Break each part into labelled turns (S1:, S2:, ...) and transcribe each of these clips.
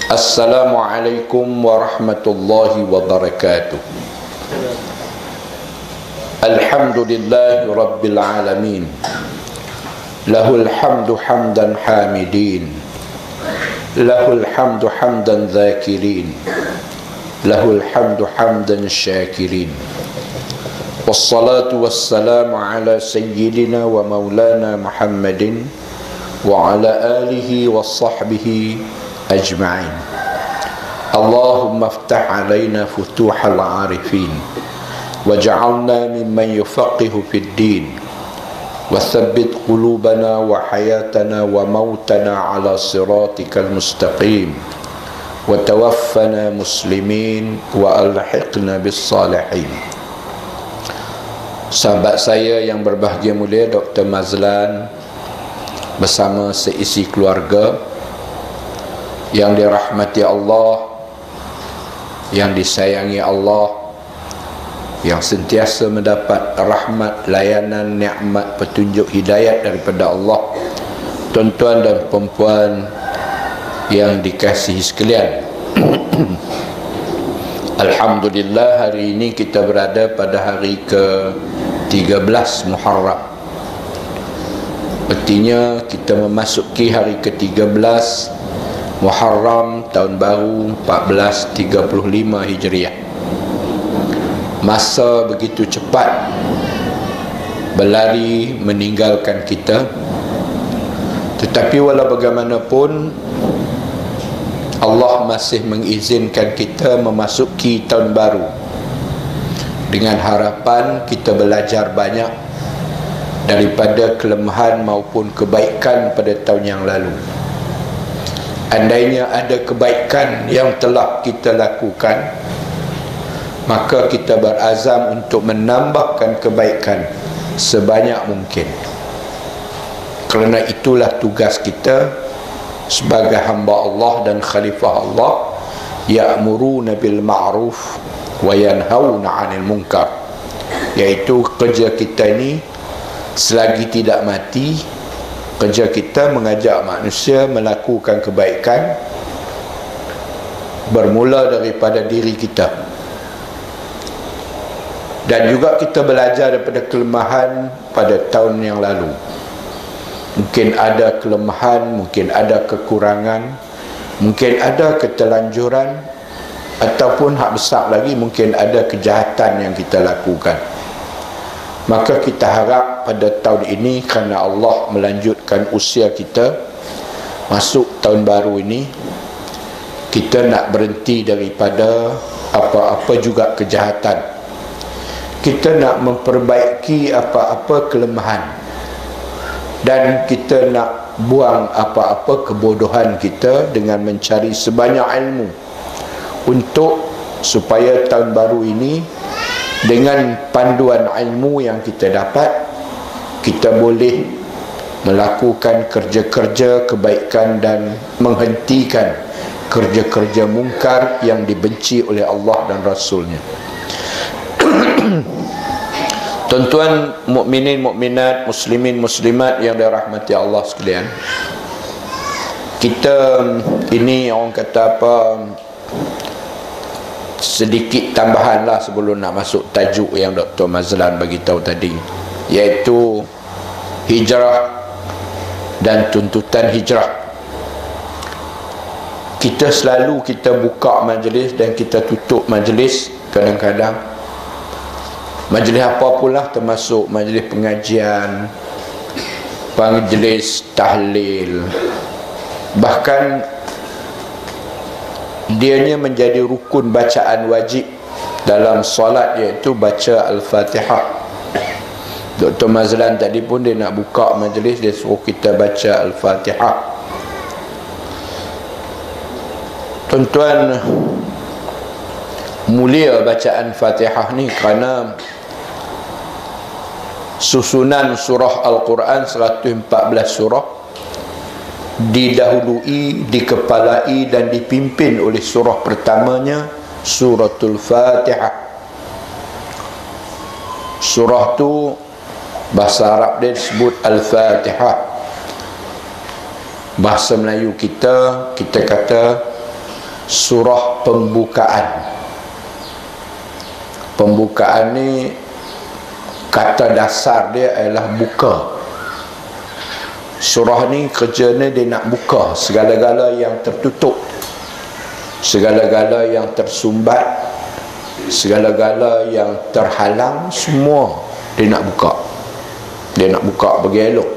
S1: Assalamualaikum warahmatullahi wabarakatuh. Alhamdulillahi rabbil alamin. Lahul hamdu hamdan hamidin. Lahul hamdu hamdan zakirin. Lahul hamdu hamdan syakirin. Wassalatu wassalamu ala sayyidina wa maulana Muhammadin wa ala alihi wa sahbihi أجمعين. اللهم افتح علينا فتوح العارفين وجعلنا ممن يفقه في الدين وثبت قلوبنا وحياتنا وموتنا على صراطك المستقيم وتوفنا مسلمين وألحقنا بالصالحين. Sahabat saya yang berbahagia mulia, Dr. Mazlan bersama seisi keluarga yang dirahmati Allah, yang disayangi Allah, yang sentiasa mendapat rahmat, layanan, nikmat, petunjuk, hidayat daripada Allah. Tuan-tuan dan perempuan yang dikasihi sekalian, Alhamdulillah, hari ini kita berada pada hari ke-13 Muharram. Artinya kita memasuki hari ke-13 Muharram tahun baru 1435 Hijriah. Masa begitu cepat berlari meninggalkan kita. Tetapi walau bagaimanapun, Allah masih mengizinkan kita memasuki tahun baru dengan harapan kita belajar banyak daripada kelemahan maupun kebaikan pada tahun yang lalu. Andainya ada kebaikan yang telah kita lakukan, maka kita berazam untuk menambahkan kebaikan sebanyak mungkin. Kerana itulah tugas kita sebagai hamba Allah dan khalifah Allah, ya'muruna bil ma'ruf wa yanhauna 'anil munkar. Iaitu kerja kita ini selagi tidak mati, kerja kita mengajak manusia melakukan kebaikan, bermula daripada diri kita. Dan juga kita belajar daripada kelemahan pada tahun yang lalu. Mungkin ada kelemahan, mungkin ada kekurangan, mungkin ada keterlanjuran, ataupun hak besar lagi, mungkin ada kejahatan yang kita lakukan. Maka kita harap pada tahun ini, kerana Allah melanjutkan usia kita masuk tahun baru ini, kita nak berhenti daripada apa-apa juga kejahatan. Kita nak memperbaiki apa-apa kelemahan, dan kita nak buang apa-apa kebodohan kita dengan mencari sebanyak ilmu, untuk supaya tahun baru ini dengan panduan ilmu yang kita dapat, kita boleh melakukan kerja-kerja kebaikan dan menghentikan kerja-kerja mungkar yang dibenci oleh Allah dan Rasulnya. Tuan-tuan mukminin mukminat, muslimin muslimat yang dirahmati Allah sekalian, kita ini orang kata apa, sedikit tambahan lah sebelum nak masuk tajuk yang Dr. Mazlan bagi tahu tadi, iaitu hijrah dan tuntutan hijrah. Kita selalu kita buka majlis dan kita tutup majlis, kadang-kadang majlis apa pula, termasuk majlis pengajian, majlis tahlil, bahkan dianya menjadi rukun bacaan wajib dalam solat, iaitu baca Al-Fatihah. Dr. Mazlan tadi pun dia nak buka majlis, dia suruh kita baca Al-Fatihah. Tuan-tuan, mulia bacaan Fatihah ni kerana susunan surah Al-Quran 114 surah didahului, dikepalai dan dipimpin oleh surah pertamanya, suratul Fatihah. Surah tu bahasa Arab dia disebut Al-Fatihah. Bahasa Melayu kita kata surah pembukaan. Pembukaan ni kata dasar dia adalah buka. Surah ni kerjanya dia nak buka segala-gala yang tertutup, segala-gala yang tersumbat, segala-gala yang terhalang, semua dia nak buka. Dia nak buka bagi elok.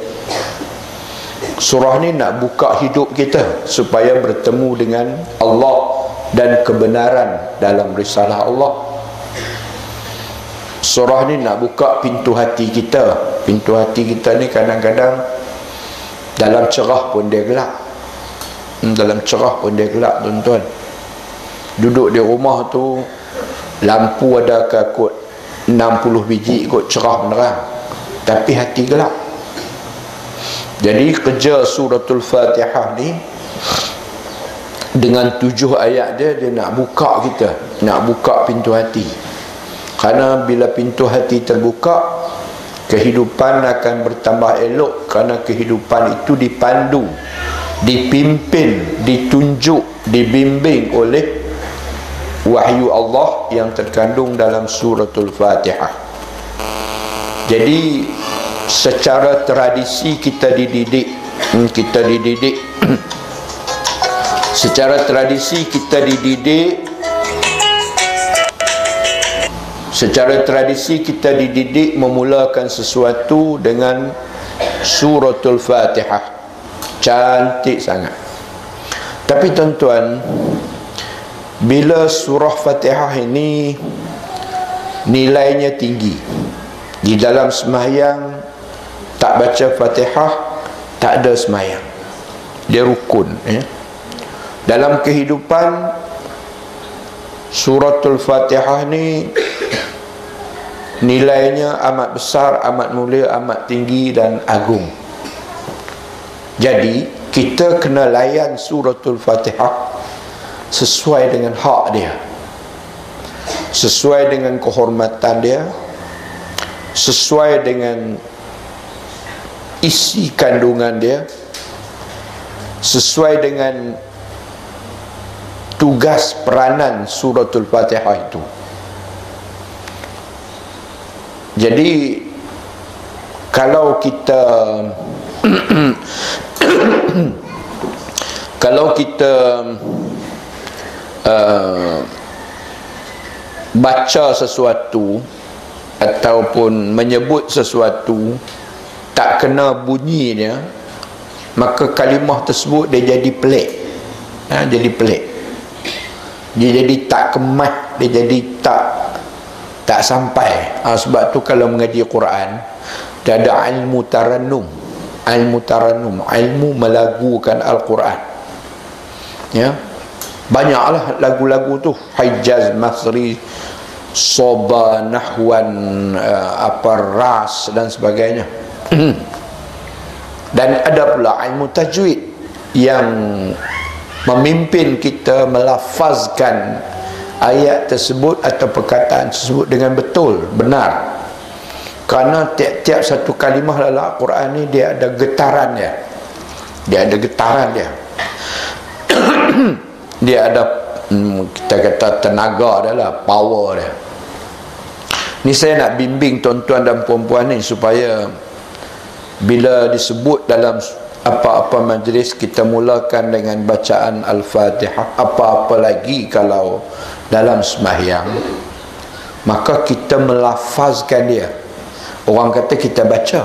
S1: Surah ni nak buka hidup kita supaya bertemu dengan Allah dan kebenaran dalam risalah Allah. Surah ni nak buka pintu hati kita. Pintu hati kita ni kadang-kadang dalam cerah pun dia gelap. Dalam cerah pun dia gelap, tuan-tuan. Duduk di rumah tu, lampu ada kot 60 biji kot, cerah menerang, tapi hati gelap. Jadi kerja suratul Fatihah ni dengan 7 ayat dia nak buka kita, nak buka pintu hati. Karena bila pintu hati terbuka, kehidupan akan bertambah elok. Karena kehidupan itu dipandu, dipimpin, ditunjuk, dibimbing oleh wahyu Allah yang terkandung dalam suratul Fatihah. Jadi secara tradisi kita dididik secara tradisi kita dididik memulakan sesuatu dengan suratul Fatihah. Cantik sangat. Tapi tuan-tuan, bila surah Fatihah ini nilainya tinggi, di dalam sembahyang tak baca Fatihah tak ada sembahyang, dia rukun, ya. Dalam kehidupan, suratul Fatihah ni nilainya amat besar, amat mulia, amat tinggi dan agung. Jadi kita kena layan suratul Fatihah sesuai dengan hak dia, sesuai dengan kehormatan dia, sesuai dengan isi kandungan dia, sesuai dengan tugas peranan suratul Fatihah itu. Jadi kalau kita baca sesuatu ataupun menyebut sesuatu tak kena bunyinya, maka kalimah tersebut dia jadi pelik, jadi pelik, dia jadi tak kemas, dia jadi tak sampai. Sebab tu kalau mengaji Quran dia ada ilmu tarannum, ilmu melagukan Al-Quran, ya. Banyaklah lagu-lagu tu, Hijaz, Masri, Soba, Nahwan, Ras dan sebagainya. Dan ada pula ilmu tajwid yang memimpin kita melafazkan ayat tersebut atau perkataan tersebut dengan betul, benar. Kerana tiap-tiap satu kalimah dalam Al-Quran ni dia ada getaran dia. Dia ada getaran dia. Dia ada, kita kata tenaga dia lah, power dia. Ni saya nak bimbing tuan-tuan dan puan-puan ni supaya bila disebut dalam apa-apa majlis kita mulakan dengan bacaan Al-Fatihah, apa-apa lagi kalau dalam sembahyang, maka kita melafazkan dia. Orang kata kita baca.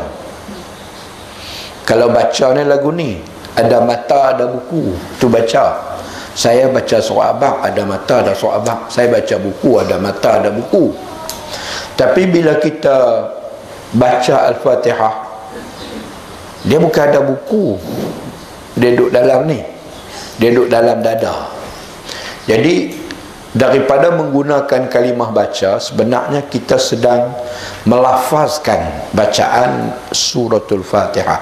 S1: Kalau baca ni lagu ni, ada mata ada buku, tu baca. Saya baca surah Abang, ada mata ada surah Abang. Saya baca buku, ada mata ada buku. Tapi bila kita baca Al-Fatihah, dia bukan ada buku, dia duduk dalam ni, dia duduk dalam dada. Jadi daripada menggunakan kalimah baca, sebenarnya kita sedang melafazkan bacaan suratul Fatihah.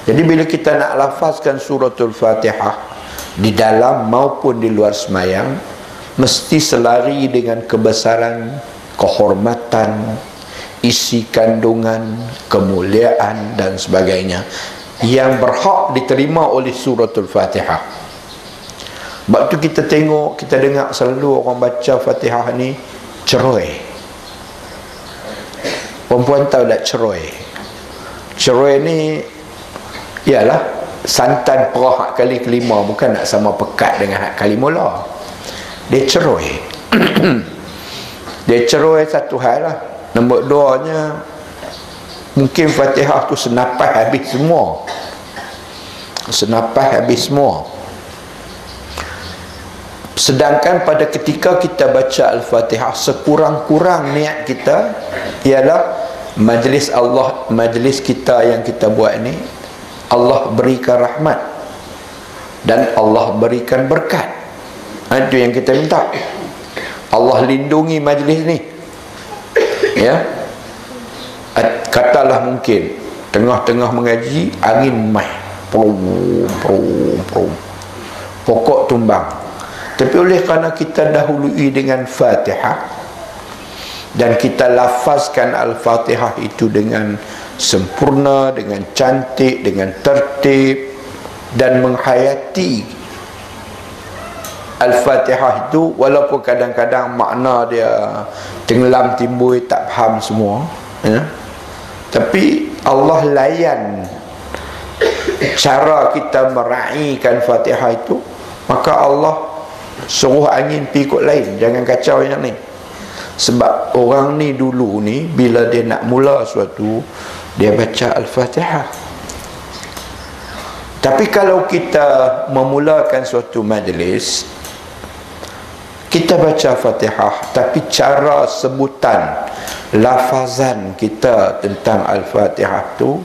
S1: Jadi bila kita nak lafazkan suratul Fatihah di dalam maupun di luar sembahyang, mesti selari dengan kebesaran, kehormatan, isi kandungan, kemuliaan dan sebagainya yang berhak diterima oleh suratul Fatihah. Sebab tu kita tengok, kita dengar selalu orang baca Fatihah ni ceroi. Perempuan tahu tak ceroi? Ceroi ni ialah santan perah hak kali kelima, bukan nak sama pekat dengan hak kali mula. Dia ceroi. Dia ceroi satu hal lah. Nombor duanya, mungkin Fatihah tu senapas habis semua. Senapas habis semua. Sedangkan pada ketika kita baca Al-Fatihah, sekurang-kurang niat kita ialah majlis Allah, majlis kita yang kita buat ni, Allah berikan rahmat dan Allah berikan berkat. Itu yang kita minta. Allah lindungi majlis ni. Ya. Katalah mungkin tengah-tengah mengaji, angin mai, prum, pokok tumbang. Tapi oleh kerana kita dahului dengan Fatihah dan kita lafazkan Al-Fatihah itu dengan sempurna, dengan cantik, dengan tertib, dan menghayati Al-Fatihah itu, walaupun kadang-kadang makna dia tenggelam timbul, tak faham semua, ya? Tapi Allah layan cara kita meraihkan Fatihah itu, maka Allah suruh angin pergi ikut lain. Jangan kacau yang ni. Sebab orang ni dulu ni, bila dia nak mula suatu, dia baca Al-Fatihah. Tapi kalau kita memulakan suatu majlis, kita baca Fatihah, tapi cara sebutan, lafazan kita tentang Al-Fatihah tu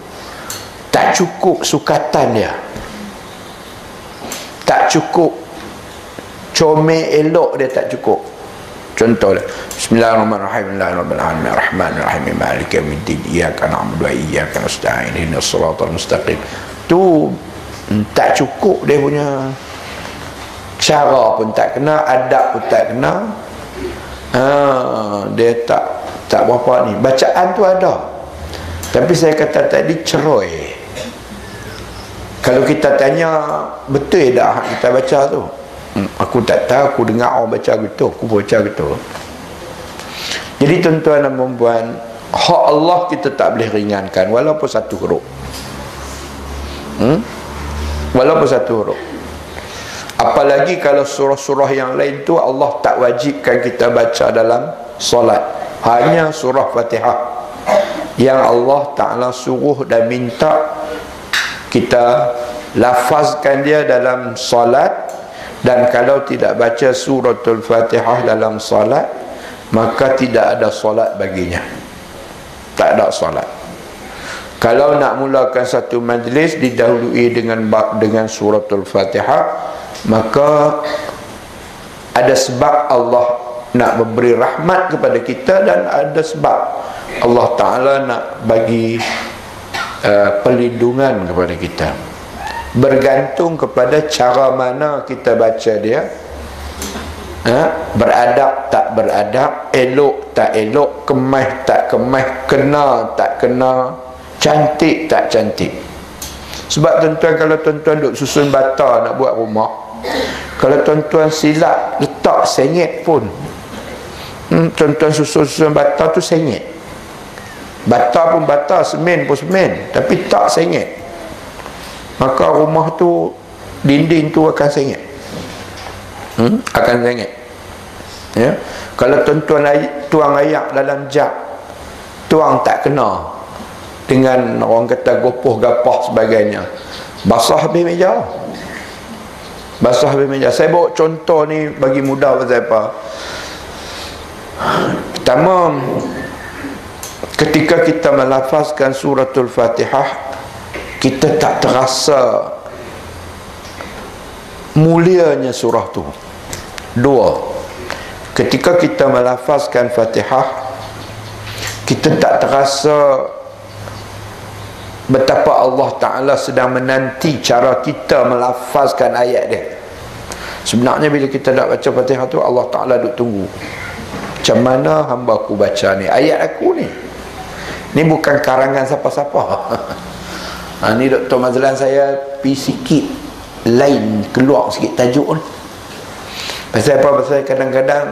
S1: tak cukup sukatan dia, tak cukup comel elok dia, tak cukup. Contoh dia, Bismillahirrahmanirrahim, Bismillahirrahmanirrahim, Maliki yaumiddin, iyyaka na'budu wa iyyaka nasta'in, ihdinas siratal mustaqim. Tu tak cukup, dia punya cara pun tak kena, adab pun tak kena. Dia tak berapa ni. Bacaan tu ada, tapi saya kata tadi ceroi. Kalau kita tanya betul tak kita baca tu, aku tak tahu, aku dengar orang baca gitu, aku baca gitu. Jadi tuan-tuan dan puan, hak Allah kita tak boleh ringankan walaupun satu huruf. Walaupun satu huruf. Apalagi kalau surah-surah yang lain tu Allah tak wajibkan kita baca dalam solat, hanya surah Fatihah yang Allah Ta'ala suruh dan minta kita lafazkan dia dalam solat. Dan kalau tidak baca suratul Fatihah dalam solat, maka tidak ada solat baginya. Tak ada solat. Kalau nak mulakan satu majlis, didahului dengan suratul Fatihah, maka ada sebab Allah nak memberi rahmat kepada kita, dan ada sebab Allah Ta'ala nak bagi perlindungan kepada kita. Bergantung kepada cara mana kita baca dia, beradab tak beradab, elok tak elok, kemah tak kemah, kena tak kena, cantik tak cantik. Sebab tuan-tuan, kalau tuan-tuan duk susun bata nak buat rumah, kalau tuan-tuan silap letak sengit pun, tuan-tuan susun bata tu sengit. Bata pun bata, semen pun semen, tapi tak sengit, maka rumah tu, dinding tu akan sengit. Akan sengit, ya. Kalau tuan-tuan tuang ayak dalam jap, tuang tak kena dengan orang kata gopoh gapah sebagainya, basah habis meja. Basah habis meja. Saya bawa contoh ni bagi mudah pasal apa? Pertama, ketika kita melafazkan suratul Fatihah, kita tak terasa mulianya surah tu. Dua, ketika kita melafazkan Fatihah, kita tak terasa betapa Allah Ta'ala sedang menanti cara kita melafazkan ayat dia. Sebenarnya bila kita nak baca Fatihah tu, Allah Ta'ala duk tunggu, macam mana hamba aku baca ni, ayat aku ni. Ni bukan karangan siapa-siapa. Ni Dr. Mazlan saya pi sikit lain, keluar sikit tajuk ni. Pasal apa? Pasal kadang-kadang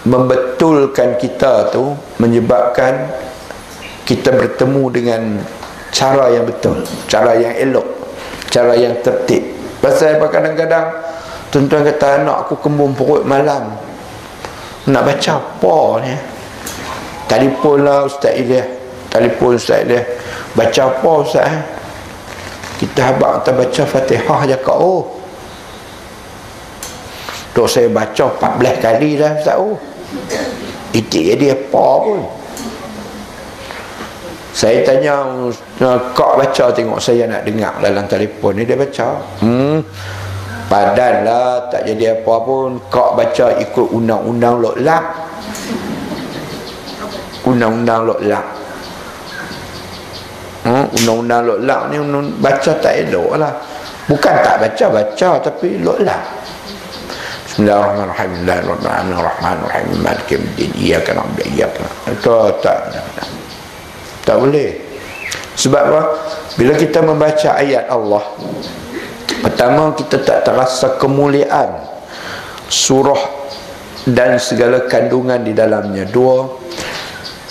S1: membetulkan kita tu menyebabkan kita bertemu dengan cara yang betul, cara yang elok, cara yang tertib. Pasal apa? Kadang-kadang tuan-tuan kata, anak aku kembung perut malam, nak baca apa ni? Telefon lah Ustaz Ilyas, telefon Ustaz Ilyas, baca apa Ustaz? Kita habaq kita baca Fatihah je kak. Oh, dok saya baca 14 kali dah Ustaz. Oh, itik dia apa pun. Saya tanya kak baca, tengok saya nak dengar dalam telefon ni dia baca. Padanlah tak jadi apa pun. Kak baca ikut undang-undang Lok Lak. Undang-undang Lok Lak. Undang-undang Lok Lak ni baca tak elok lah. Bukan tak baca tapi Lok Lak. Bismillahirrahmanirrahim. Bismillahirrahmanirrahim. Maliki yaumiddin. Iyyaka na'budu wa iyyaka nasta'in. Tak boleh. Sebab apa? Bila kita membaca ayat Allah, pertama, kita tak terasa kemuliaan surah dan segala kandungan di dalamnya. Dua,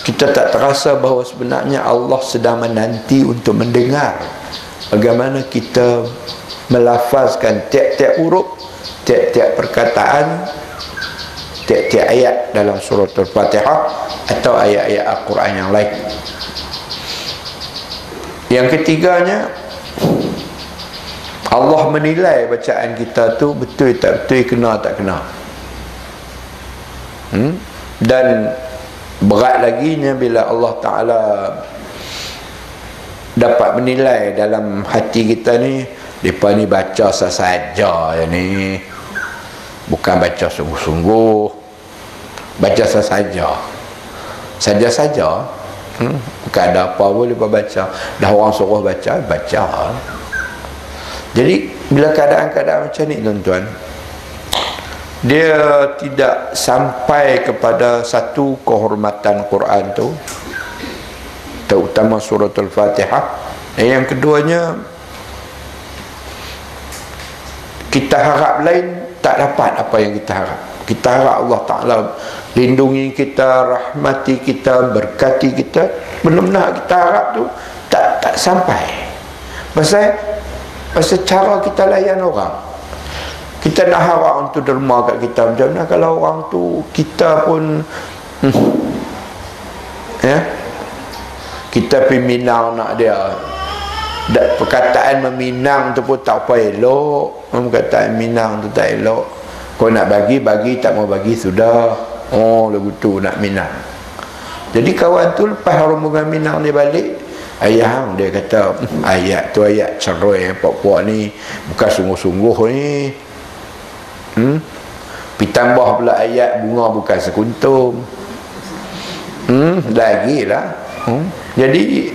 S1: kita tak terasa bahawa sebenarnya Allah sedang menanti untuk mendengar bagaimana kita melafazkan tiap-tiap huruf, tiap-tiap perkataan, tiap-tiap ayat dalam surah Al-Fatihah atau ayat-ayat Al-Quran yang lain. Yang ketiganya, Allah menilai bacaan kita tu betul tak betul, kena tak kena. Dan berat laginya bila Allah Ta'ala dapat menilai dalam hati kita ni, mereka ni baca sesaja ni, bukan baca sungguh-sungguh, baca sesaja, saja-saja. Bukan ada apa pun mereka baca, dah orang suruh baca. Jadi bila keadaan-keadaan macam ni tuan-tuan, dia tidak sampai kepada satu kehormatan Quran tu, terutama surah Al-Fatihah. Dan yang keduanya, kita harap lain tak dapat apa yang kita harap. Kita harap Allah Ta'ala lindungi kita, rahmati kita, berkati kita. Benar-benar kita harap tu tak sampai. Pasal cara kita layan orang. Kita nak harap orang tu derma kat kita. Macam mana kalau orang tu kita pun kita pergi Minang nak dia, perkataan meminang tu pun tak apa elok. Perkataan Minang tu tak elok. Kau nak bagi, tak mau bagi sudah. Oh, lagu tu nak Minang. Jadi kawan tu lepas rombongan Minang dia balik, ayah dia kata, ayat tu ayat cerai puak-puak ni, bukan sungguh-sungguh ni. Pi tambah pula ayat bunga bukan sekuntum. Lagilah. Jadi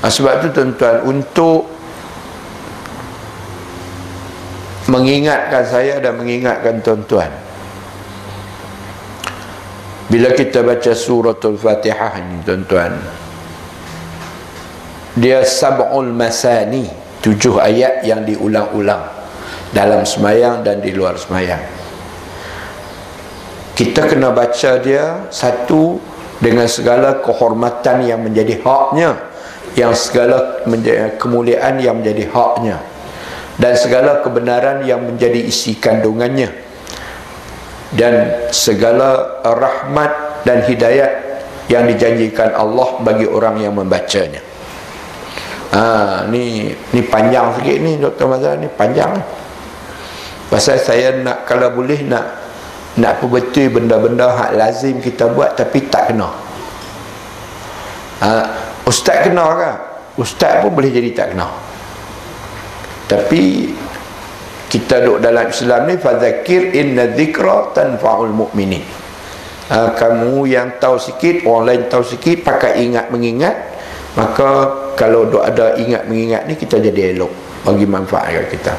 S1: sebab tu tuan-tuan, untuk mengingatkan saya dan mengingatkan tuan-tuan, bila kita baca suratul Fatihah ni tuan-tuan, dia sab'ul masani, 7 ayat yang diulang-ulang dalam semayang dan di luar semayang. Kita kena baca dia satu dengan segala kehormatan yang menjadi haknya, yang segala kemuliaan yang menjadi haknya, dan segala kebenaran yang menjadi isi kandungannya, dan segala rahmat dan hidayat yang dijanjikan Allah bagi orang yang membacanya. Ni panjang sikit ni Dr. Mazhar, ni panjang. Pasal saya nak, kalau boleh nak perbetul benda-benda hak lazim kita buat tapi tak kena. Ustaz kena ke? Ustaz pun boleh jadi tak kena. Tapi kita duduk dalam Islam ni, fadzakir inna dzikra tanfa'ul mu'minin. Kamu yang tahu sikit, orang lain tahu sikit, pakai ingat mengingat, maka kalau duk ada ingat mengingat ni, kita jadi elok, bagi manfaat kat kita.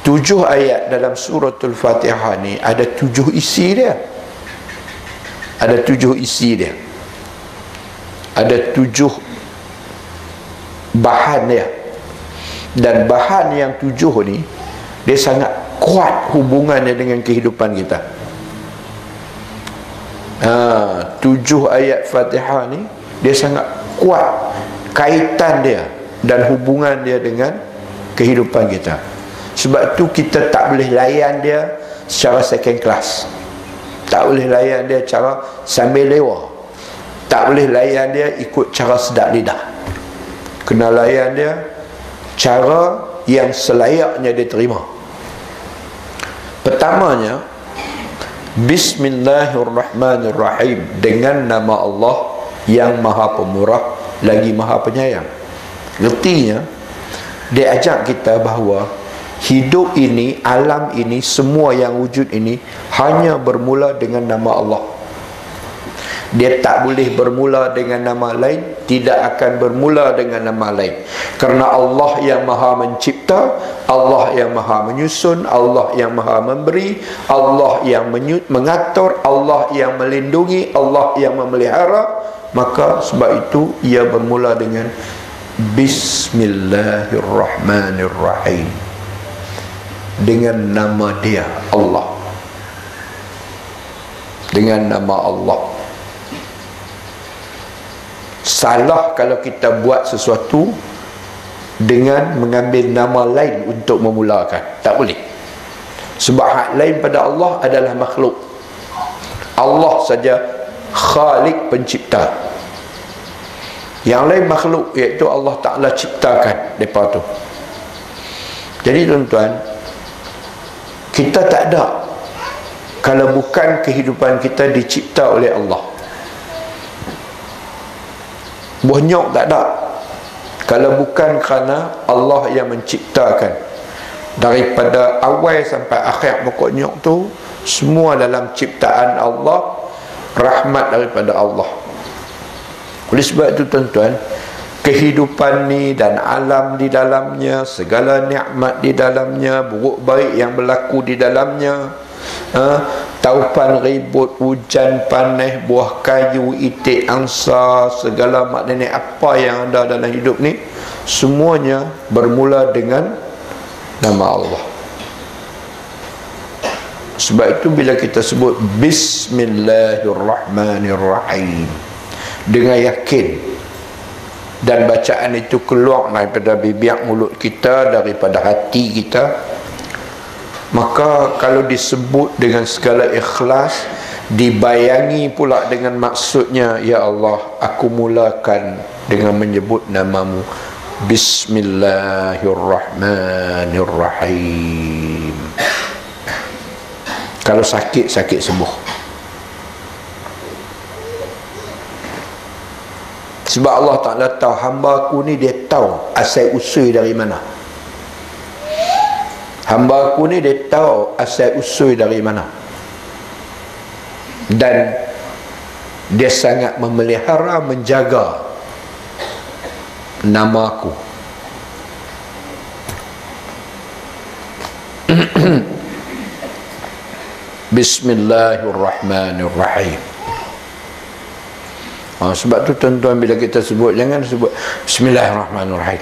S1: 7 ayat dalam suratul Fatihah ni ada 7 isi dia. Ada 7 isi dia. Ada 7 bahan dia. Dan bahan yang 7 ni, dia sangat kuat hubungannya dengan kehidupan kita. 7 ayat Fatihah ni dia sangat kuat kaitan dia dan hubungan dia dengan kehidupan kita. Sebab tu kita tak boleh layan dia secara second class, tak boleh layan dia cara sambil lewa, tak boleh layan dia ikut cara sedap lidah. Kena layan dia cara yang selayaknya diterima. Pertamanya, Bismillahirrahmanirrahim, dengan nama Allah yang Maha Pemurah lagi Maha Penyayang. Artinya dia ajak kita bahawa hidup ini, alam ini, semua yang wujud ini hanya bermula dengan nama Allah. Dia tak boleh bermula dengan nama lain, tidak akan bermula dengan nama lain. Kerana Allah yang Maha Mencipta, Allah yang Maha Menyusun, Allah yang Maha Memberi, Allah yang mengatur, Allah yang melindungi, Allah yang memelihara. Maka sebab itu ia bermula dengan Bismillahirrahmanirrahim, dengan nama dia Allah, dengan nama Allah. Salah kalau kita buat sesuatu dengan mengambil nama lain untuk memulakan. Tak boleh. Sebab hak lain pada Allah adalah makhluk. Allah saja Khalik, pencipta. Yang lain makhluk, iaitu Allah Ta'ala ciptakan mereka tu. Jadi tuan-tuan, kita tak ada kalau bukan kehidupan kita dicipta oleh Allah. Buah nyok tak ada kalau bukan kerana Allah yang menciptakan. Daripada awal sampai akhir pokok nyok tu semua dalam ciptaan Allah, rahmat daripada Allah. Oleh sebab itu tuan-tuan, kehidupan ni dan alam di dalamnya, segala nikmat di dalamnya, buruk baik yang berlaku di dalamnya, taupan ribut, hujan panas, buah kayu, itik angsa, segala maknanya apa yang ada dalam hidup ni, semuanya bermula dengan nama Allah. Sebab itu bila kita sebut Bismillahirrahmanirrahim dengan yakin, dan bacaan itu keluar daripada bibir mulut kita, daripada hati kita, maka kalau disebut dengan segala ikhlas, dibayangi pula dengan maksudnya, ya Allah, aku mulakan dengan menyebut namamu, Bismillahirrahmanirrahim. Kalau sakit, sakit sembuh. Sebab Allah Ta'ala tahu hamba aku ni, dia tahu asal usul dari mana. Hamba aku ni dia tahu asal usul dari mana, dan dia sangat memelihara, menjaga nama aku. Bismillahirrahmanirrahim. Sebab tu tuan-tuan, bila kita sebut, jangan sebut Bismillahirrahmanirrahim.